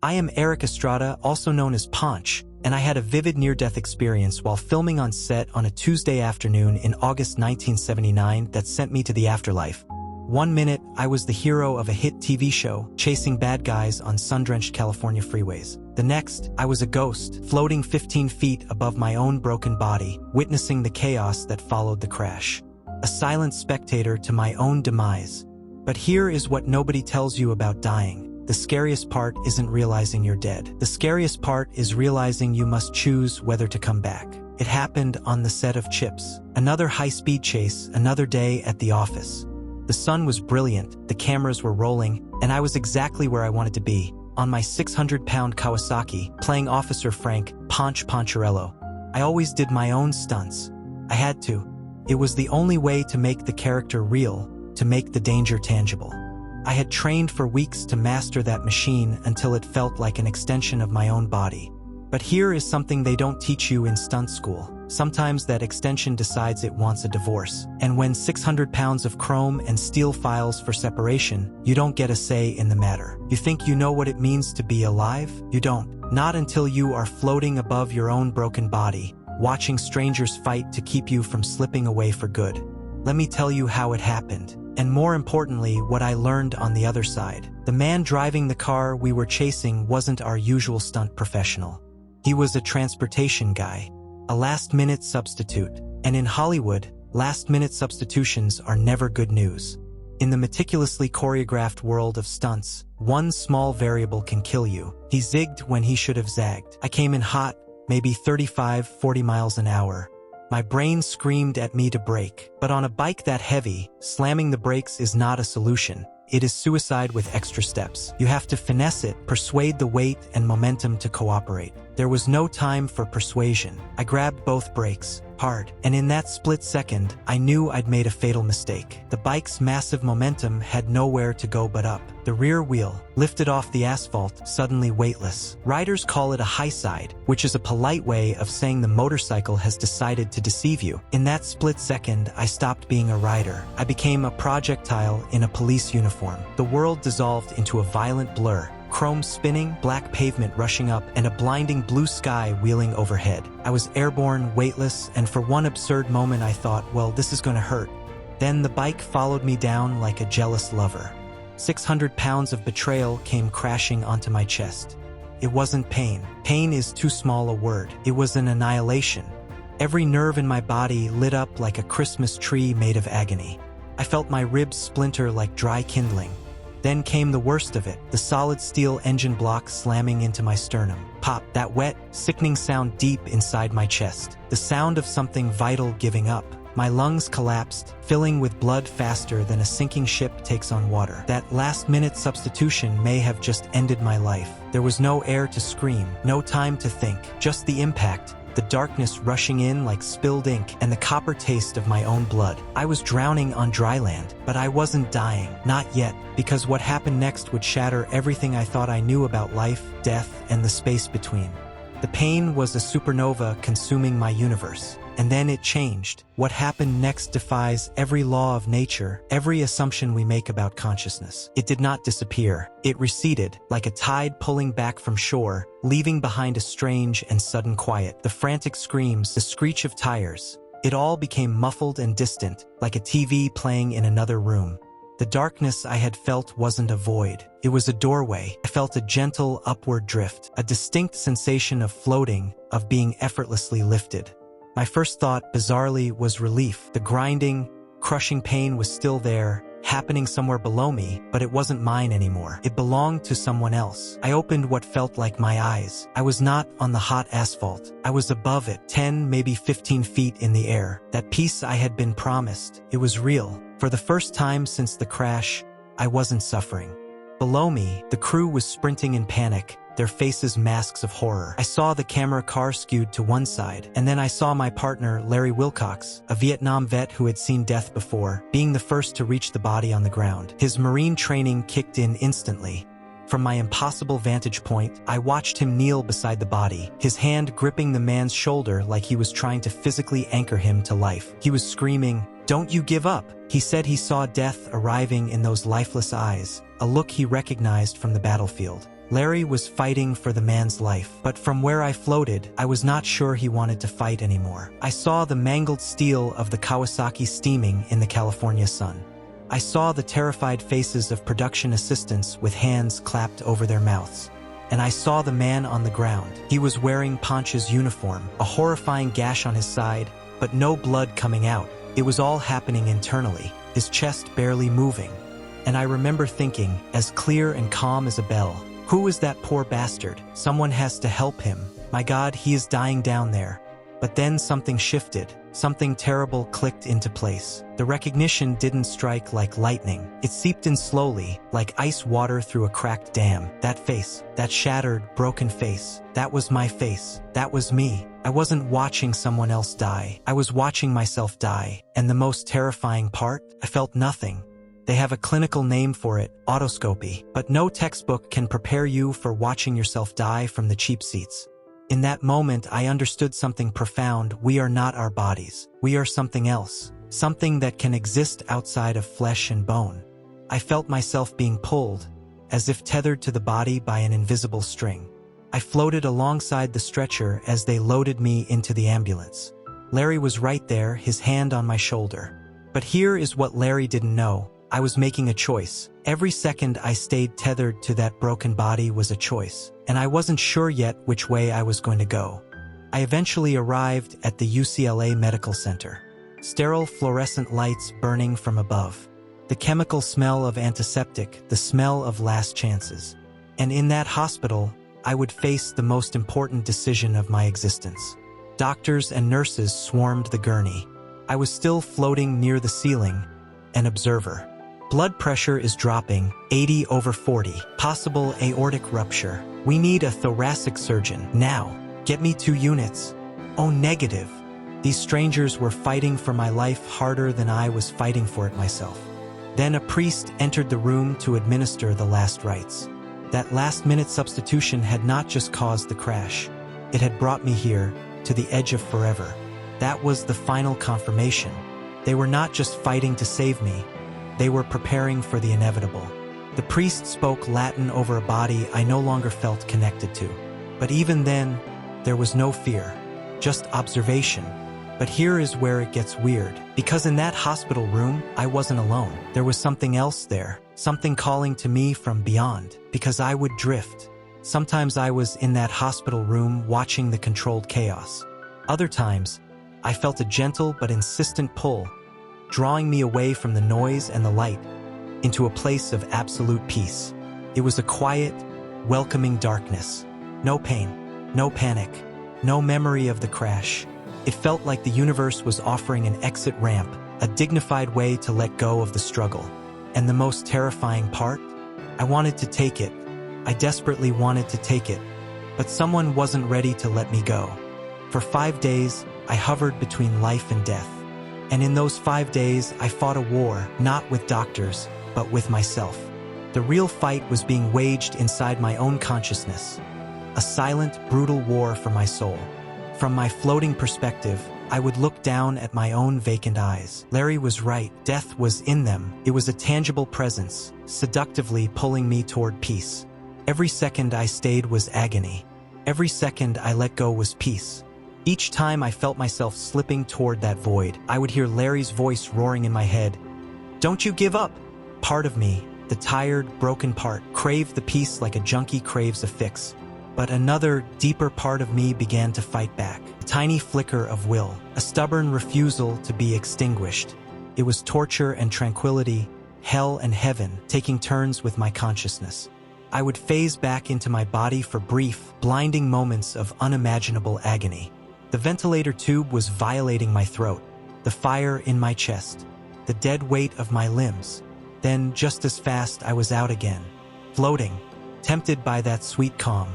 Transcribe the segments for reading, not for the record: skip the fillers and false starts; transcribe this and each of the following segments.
I am Erik Estrada, also known as Ponch, and I had a vivid near-death experience while filming on set on a Tuesday afternoon in August 1979 that sent me to the afterlife. One minute, I was the hero of a hit TV show, chasing bad guys on sun-drenched California freeways. The next, I was a ghost, floating 15 feet above my own broken body, witnessing the chaos that followed the crash. A silent spectator to my own demise. But here is what nobody tells you about dying. The scariest part isn't realizing you're dead. The scariest part is realizing you must choose whether to come back. It happened on the set of Chips. Another high-speed chase, another day at the office. The sun was brilliant, the cameras were rolling, and I was exactly where I wanted to be, on my 600-pound Kawasaki, playing Officer Frank, Ponch Poncherello. I always did my own stunts. I had to. It was the only way to make the character real, to make the danger tangible. I had trained for weeks to master that machine until it felt like an extension of my own body. But here is something they don't teach you in stunt school. Sometimes that extension decides it wants a divorce. And when 600 pounds of chrome and steel files for separation, you don't get a say in the matter. You think you know what it means to be alive? You don't. Not until you are floating above your own broken body, watching strangers fight to keep you from slipping away for good. Let me tell you how it happened. And more importantly, what I learned on the other side. The man driving the car we were chasing wasn't our usual stunt professional. He was a transportation guy, a last-minute substitute. And in Hollywood, last-minute substitutions are never good news. In the meticulously choreographed world of stunts, one small variable can kill you. He zigged when he should have zagged. I came in hot, maybe 35-40 miles an hour. My brain screamed at me to brake. But on a bike that heavy, slamming the brakes is not a solution. It is suicide with extra steps. You have to finesse it, persuade the weight and momentum to cooperate. There was no time for persuasion. I grabbed both brakes, hard, and in that split second, I knew I'd made a fatal mistake. The bike's massive momentum had nowhere to go but up. The rear wheel, lifted off the asphalt, suddenly weightless. Riders call it a high side, which is a polite way of saying the motorcycle has decided to deceive you. In that split second, I stopped being a rider. I became a projectile in a police uniform. The world dissolved into a violent blur. Chrome spinning, black pavement rushing up, and a blinding blue sky wheeling overhead. I was airborne, weightless, and for one absurd moment I thought, well, this is gonna hurt. Then the bike followed me down like a jealous lover. 600 pounds of betrayal came crashing onto my chest. It wasn't pain. Pain is too small a word. It was an annihilation. Every nerve in my body lit up like a Christmas tree made of agony. I felt my ribs splinter like dry kindling. Then came the worst of it, the solid steel engine block slamming into my sternum. Pop, that wet, sickening sound deep inside my chest. The sound of something vital giving up. My lungs collapsed, filling with blood faster than a sinking ship takes on water. That last-minute substitution may have just ended my life. There was no air to scream, no time to think, just the impact. The darkness rushing in like spilled ink, and the copper taste of my own blood. I was drowning on dry land, but I wasn't dying. Not yet, because what happened next would shatter everything I thought I knew about life, death, and the space between. The pain was a supernova consuming my universe. And then it changed. What happened next defies every law of nature, every assumption we make about consciousness. It did not disappear. It receded, like a tide pulling back from shore, leaving behind a strange and sudden quiet. The frantic screams, the screech of tires. It all became muffled and distant, like a TV playing in another room. The darkness I had felt wasn't a void. It was a doorway. I felt a gentle upward drift, a distinct sensation of floating, of being effortlessly lifted. My first thought, bizarrely, was relief. The grinding, crushing pain was still there, happening somewhere below me, but it wasn't mine anymore. It belonged to someone else. I opened what felt like my eyes. I was not on the hot asphalt. I was above it, 10, maybe 15 feet in the air. That peace I had been promised. It was real. For the first time since the crash, I wasn't suffering. Below me, the crew was sprinting in panic, their faces masks of horror. I saw the camera car skewed to one side, and then I saw my partner, Larry Wilcox, a Vietnam vet who had seen death before, being the first to reach the body on the ground. His Marine training kicked in instantly. From my impossible vantage point, I watched him kneel beside the body, his hand gripping the man's shoulder like he was trying to physically anchor him to life. He was screaming, "Don't you give up!" He said he saw death arriving in those lifeless eyes, a look he recognized from the battlefield. Larry was fighting for the man's life, but from where I floated, I was not sure he wanted to fight anymore. I saw the mangled steel of the Kawasaki steaming in the California sun. I saw the terrified faces of production assistants with hands clapped over their mouths. And I saw the man on the ground. He was wearing Ponch's uniform, a horrifying gash on his side, but no blood coming out. It was all happening internally, his chest barely moving. And I remember thinking, as clear and calm as a bell, who is that poor bastard? Someone has to help him. My God, he is dying down there. But then something shifted. Something terrible clicked into place. The recognition didn't strike like lightning. It seeped in slowly, like ice water through a cracked dam. That face, that shattered, broken face, that was my face. That was me. I wasn't watching someone else die. I was watching myself die. And the most terrifying part? I felt nothing. They have a clinical name for it, otoscopy, but no textbook can prepare you for watching yourself die from the cheap seats. In that moment, I understood something profound. We are not our bodies. We are something else, something that can exist outside of flesh and bone. I felt myself being pulled, as if tethered to the body by an invisible string. I floated alongside the stretcher as they loaded me into the ambulance. Larry was right there, his hand on my shoulder. But here is what Larry didn't know. I was making a choice. Every second I stayed tethered to that broken body was a choice, and I wasn't sure yet which way I was going to go. I eventually arrived at the UCLA Medical Center. Sterile fluorescent lights burning from above. The chemical smell of antiseptic, the smell of last chances. And in that hospital, I would face the most important decision of my existence. Doctors and nurses swarmed the gurney. I was still floating near the ceiling, an observer. Blood pressure is dropping, 80/40. Possible aortic rupture. We need a thoracic surgeon, now. Get me 2 units. Oh, negative. These strangers were fighting for my life harder than I was fighting for it myself. Then a priest entered the room to administer the last rites. That last-minute substitution had not just caused the crash. It had brought me here, to the edge of forever. That was the final confirmation. They were not just fighting to save me. They were preparing for the inevitable. The priest spoke Latin over a body I no longer felt connected to. But even then, there was no fear, just observation. But here is where it gets weird. Because in that hospital room, I wasn't alone. There was something else there, something calling to me from beyond, because I would drift. Sometimes I was in that hospital room watching the controlled chaos. Other times, I felt a gentle but insistent pull, drawing me away from the noise and the light into a place of absolute peace. It was a quiet, welcoming darkness. No pain, no panic, no memory of the crash. It felt like the universe was offering an exit ramp, a dignified way to let go of the struggle. And the most terrifying part? I wanted to take it. I desperately wanted to take it. But someone wasn't ready to let me go. For 5 days, I hovered between life and death. And in those 5 days, I fought a war, not with doctors, but with myself. The real fight was being waged inside my own consciousness. A silent, brutal war for my soul. From my floating perspective, I would look down at my own vacant eyes. Larry was right. Death was in them. It was a tangible presence, seductively pulling me toward peace. Every second I stayed was agony. Every second I let go was peace. Each time I felt myself slipping toward that void, I would hear Larry's voice roaring in my head. Don't you give up! Part of me, the tired, broken part, craved the peace like a junkie craves a fix. But another, deeper part of me began to fight back. A tiny flicker of will, a stubborn refusal to be extinguished. It was torture and tranquility, hell and heaven, taking turns with my consciousness. I would phase back into my body for brief, blinding moments of unimaginable agony. The ventilator tube was violating my throat, the fire in my chest, the dead weight of my limbs. Then, just as fast, I was out again, floating, tempted by that sweet calm.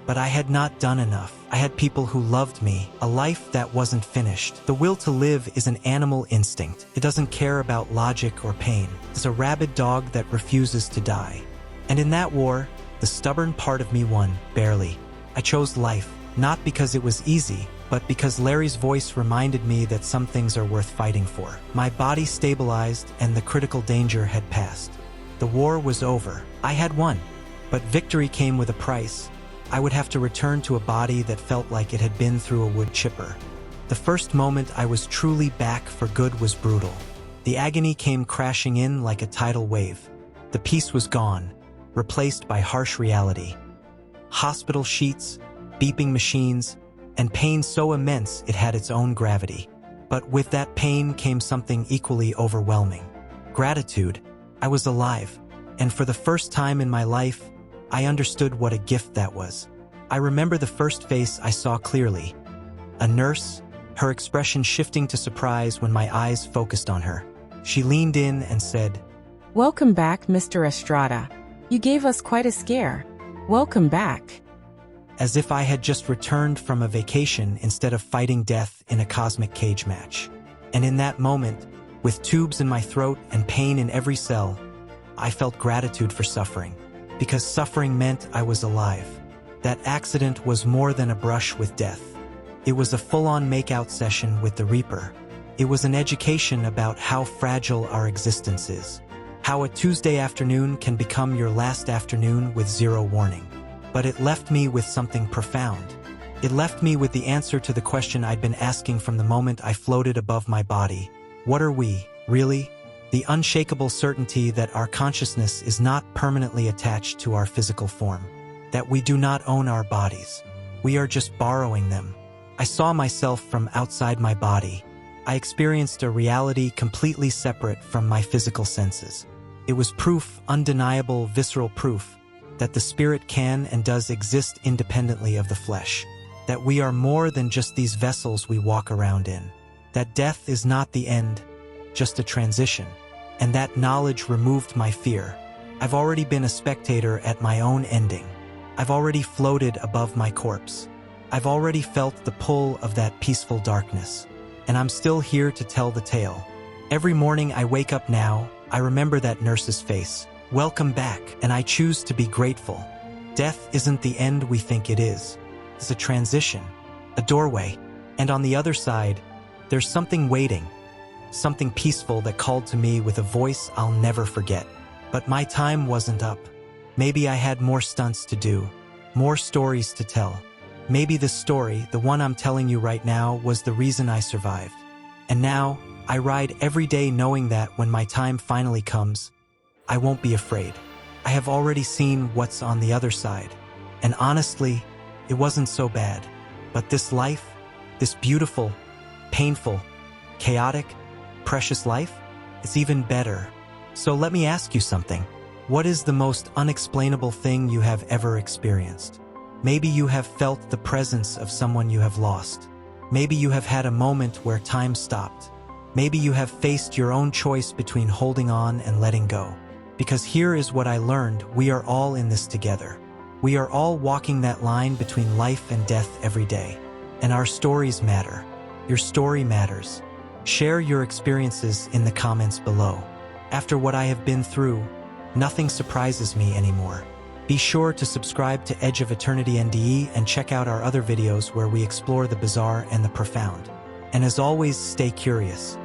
But I had not done enough. I had people who loved me, a life that wasn't finished. The will to live is an animal instinct. It doesn't care about logic or pain. It's a rabid dog that refuses to die. And in that war, the stubborn part of me won, barely. I chose life, not because it was easy, but because Larry's voice reminded me that some things are worth fighting for. My body stabilized and the critical danger had passed. The war was over. I had won. But victory came with a price. I would have to return to a body that felt like it had been through a wood chipper. The first moment I was truly back for good was brutal. The agony came crashing in like a tidal wave. The peace was gone, replaced by harsh reality. Hospital sheets, beeping machines, and pain so immense it had its own gravity. But with that pain came something equally overwhelming. Gratitude. I was alive, and for the first time in my life, I understood what a gift that was. I remember the first face I saw clearly. A nurse, her expression shifting to surprise when my eyes focused on her. She leaned in and said, "Welcome back, Mr. Estrada. You gave us quite a scare. Welcome back." As if I had just returned from a vacation instead of fighting death in a cosmic cage match. And in that moment, with tubes in my throat and pain in every cell, I felt gratitude for suffering. Because suffering meant I was alive. That accident was more than a brush with death. It was a full-on make-out session with the Reaper. It was an education about how fragile our existence is. How a Tuesday afternoon can become your last afternoon with zero warning. But it left me with something profound. It left me with the answer to the question I'd been asking from the moment I floated above my body. What are we, really? The unshakable certainty that our consciousness is not permanently attached to our physical form. That we do not own our bodies. We are just borrowing them. I saw myself from outside my body. I experienced a reality completely separate from my physical senses. It was proof, undeniable, visceral proof, that the spirit can and does exist independently of the flesh. That we are more than just these vessels we walk around in. That death is not the end, just a transition. And that knowledge removed my fear. I've already been a spectator at my own ending. I've already floated above my corpse. I've already felt the pull of that peaceful darkness. And I'm still here to tell the tale. Every morning I wake up now, I remember that nurse's face. Welcome back, and I choose to be grateful. Death isn't the end we think it is. It's a transition, a doorway. And on the other side, there's something waiting. Something peaceful that called to me with a voice I'll never forget. But my time wasn't up. Maybe I had more stunts to do, more stories to tell. Maybe this story, the one I'm telling you right now, was the reason I survived. And now, I ride every day knowing that when my time finally comes, I won't be afraid. I have already seen what's on the other side. And honestly, it wasn't so bad. But this life, this beautiful, painful, chaotic, precious life, it's even better. So let me ask you something. What is the most unexplainable thing you have ever experienced? Maybe you have felt the presence of someone you have lost. Maybe you have had a moment where time stopped. Maybe you have faced your own choice between holding on and letting go. Because here is what I learned: we are all in this together. We are all walking that line between life and death every day. And our stories matter. Your story matters. Share your experiences in the comments below. After what I have been through, nothing surprises me anymore. Be sure to subscribe to Edge of Eternity NDE and check out our other videos where we explore the bizarre and the profound. And as always, stay curious.